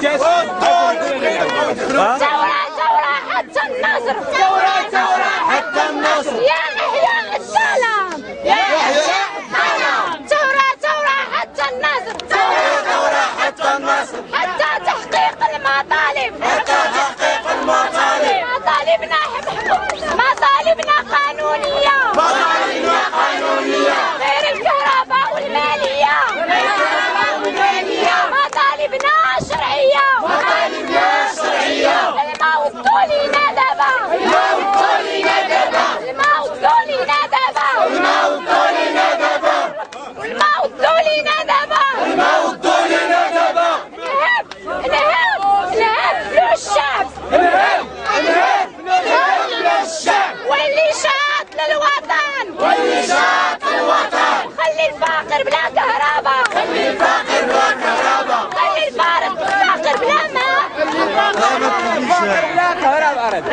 ثورة حتى النصر. ثورة حتى النصر. يا إحياء السلام. يا إحياء السلام. ثورة حتى النصر. ثورة حتى النصر. حتى تحقيق المطالب. حتى تحقيق المطالب. مطالبنا مطالبنا قانونية. مطالبنا قانونية. غير الكهرباء والمالية. مطالبنا شرعية. مطالبنا شرعية. الماء والطولينا دابا. الماء والطولينا دابا. الماء والطولينا دابا. الماء والطولينا دابا. والماء والطولينا دابا. الماء والطولينا دابا. نهب فلوس الشعب. نهب فلوس الشعب. واللي شاط للوطن. واللي شاط للوطن. خلي الفقر بلا كهرباء. خلي الفقر بلا كهرباء. خلي الفقر بلا ماء. الفقر بلا كهرباء.